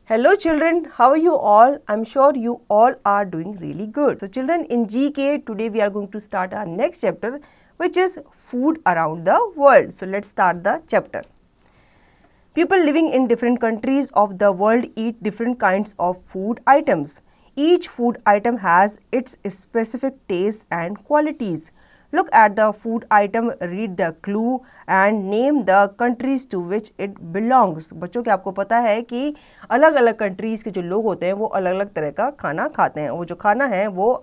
Hello children, how are you all? I'm sure you all are doing really good. So children, in GK today we are going to start our next chapter, which is food around the world. So let's start the chapter. People living in different countries of the world eat different kinds of food items. Each food item has its specific taste and qualities. Look at the food item, read the clue and name the countries to which it belongs. बच्चों क्या आपको पता है कि अलग अलग countries के जो लोग होते हैं वो अलग अलग तरह का खाना खाते हैं. वो जो खाना है वो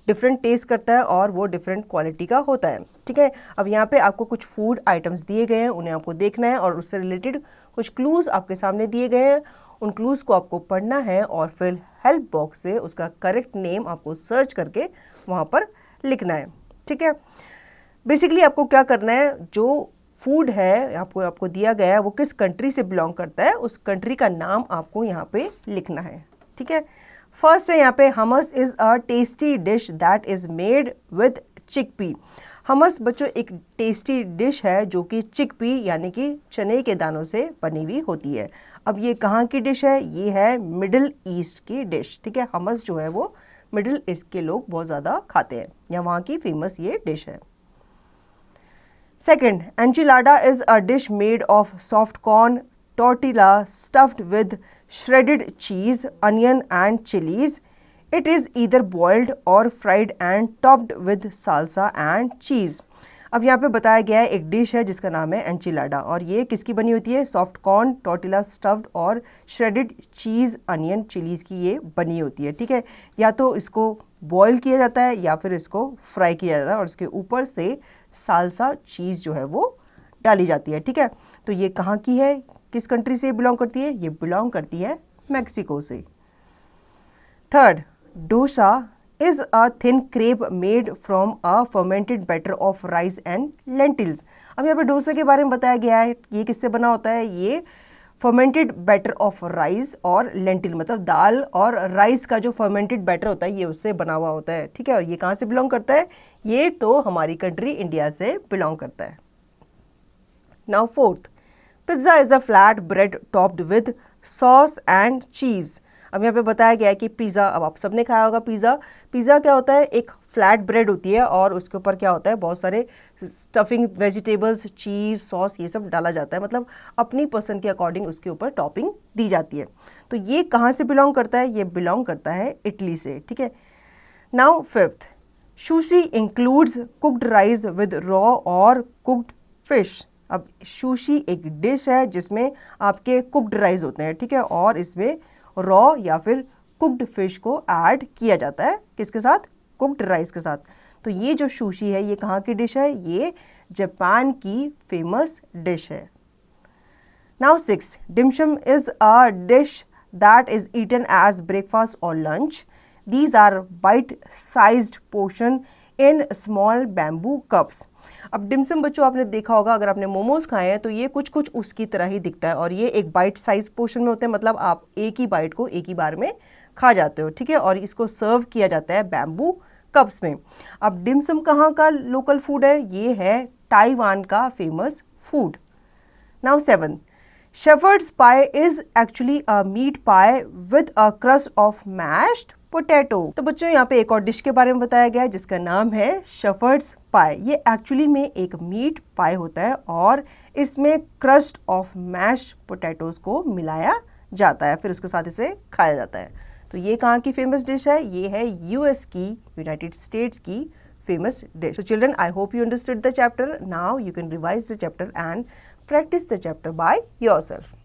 डिफरेंट टेस्ट करता है और वो डिफरेंट क्वालिटी का होता है. ठीक है, अब यहाँ पे आपको कुछ फूड आइटम्स दिए गए हैं, उन्हें आपको देखना है और उससे रिलेटेड कुछ क्लूज़ आपके सामने दिए गए हैं. उन क्लूज़ को आपको पढ़ना है और फिर हेल्प बॉक्स से उसका करेक्ट नेम आपको सर्च करके वहाँ पर लिखना है. ठीक है, बेसिकली आपको क्या करना है, जो फूड है आपको दिया गया है वो किस कंट्री से बिलोंग करता है, उस कंट्री का नाम आपको यहाँ पे लिखना है. ठीक है, फर्स्ट है यहाँ पे hummus is a tasty dish that is made with chickpea. Hummus बच्चों एक टेस्टी डिश है जो कि चिकपी यानी कि चने के दानों से बनी हुई होती है. अब ये कहाँ की डिश है, ये है मिडिल ईस्ट की डिश. ठीक है, हमस जो है वो मिडिल ईस्ट के लोग बहुत ज़्यादा खाते हैं या वहाँ की फेमस ये डिश है. Second, enchilada is a dish made of soft corn tortilla stuffed with shredded cheese, onion and chilies. It is either boiled or fried and topped with salsa and cheese. अब यहाँ पे बताया गया है एक dish है जिसका नाम है एंचिलाडा और ये किसकी बनी होती है, सॉफ्ट कॉर्न टॉर्टिला स्टफ्ड और श्रेडेड चीज़ अनियन चिलीज़ की ये बनी होती है. ठीक है, या तो इसको बॉयल किया जाता है या फिर इसको फ्राई किया जाता है और इसके ऊपर से सालसा चीज़ जो है वो डाली जाती है. ठीक है, तो ये कहाँ की है, किस कंट्री से बिलोंग करती है, ये बिलोंग करती है मैक्सिको से. Third, dosa is a thin crepe made from a fermented batter of rice and lentils. अब यहाँ पे डोसा के बारे में बताया गया है, ये किससे बना होता है, ये फर्मेंटेड बैटर ऑफ राइस और लेंटिल मतलब दाल और राइस का जो फर्मेंटेड बैटर होता है ये उससे बना हुआ होता है. ठीक है, और ये कहाँ से बिलोंग करता है, ये तो हमारी कंट्री इंडिया से बिलोंग करता है. Now fourth, pizza is a flat bread topped with sauce and cheese. अब यहाँ पे बताया गया है कि पिज़्ज़ा, अब आप सबने खाया होगा पिज़्ज़ा. पिज़्ज़ा क्या होता है, एक फ्लैट ब्रेड होती है और उसके ऊपर क्या होता है, बहुत सारे स्टफिंग वेजिटेबल्स, चीज़, सॉस ये सब डाला जाता है, मतलब अपनी पसंद के अकॉर्डिंग उसके ऊपर टॉपिंग दी जाती है. तो ये कहाँ से बिलोंग करता है, ये बिलोंग करता है इटली से. ठीक है, now fifth, sushi includes cooked rice with raw और कुक्ड फिश. अब सुशी एक डिश है जिसमें आपके कुक्ड राइस होते हैं. ठीक है, और इसमें रॉ या फिर कुक्ड फिश को ऐड किया जाता है, किसके साथ, कुक्ड राइस के साथ. तो ये जो सुशी है ये कहाँ की डिश है, ये जापान की फेमस डिश है. Now six, dim sum is a dish that is eaten as breakfast और lunch. These are bite sized portion in small bamboo cups. अब डिमसम बच्चों आपने देखा होगा, अगर आपने मोमोज खाए हैं तो ये कुछ कुछ उसकी तरह ही दिखता है और ये एक बाइट साइज पोर्शन में होते हैं, मतलब आप एक ही बाइट को एक ही बार में खा जाते हो. ठीक है, और इसको सर्व किया जाता है बैम्बू कप्स में. अब डिमसम कहाँ का लोकल फूड है, ये है ताइवान का famous food. Now seven, shepherd's pie is actually a meat pie with a crust of mashed potato. तो बच्चों यहाँ पे एक और डिश के बारे में बताया गया है जिसका नाम है शेफर्ड्स पाई. ये एक्चुअली में एक मीट पाई होता है और इसमें क्रस्ट ऑफ मैश पोटैटोज को मिलाया जाता है, फिर उसके साथ इसे खाया जाता है. तो ये कहाँ की फेमस डिश है, ये है यूएस की, यूनाइटेड स्टेट्स की famous dish. So children, I hope you understood the chapter. Now you can revise the chapter and practice the chapter by yourself.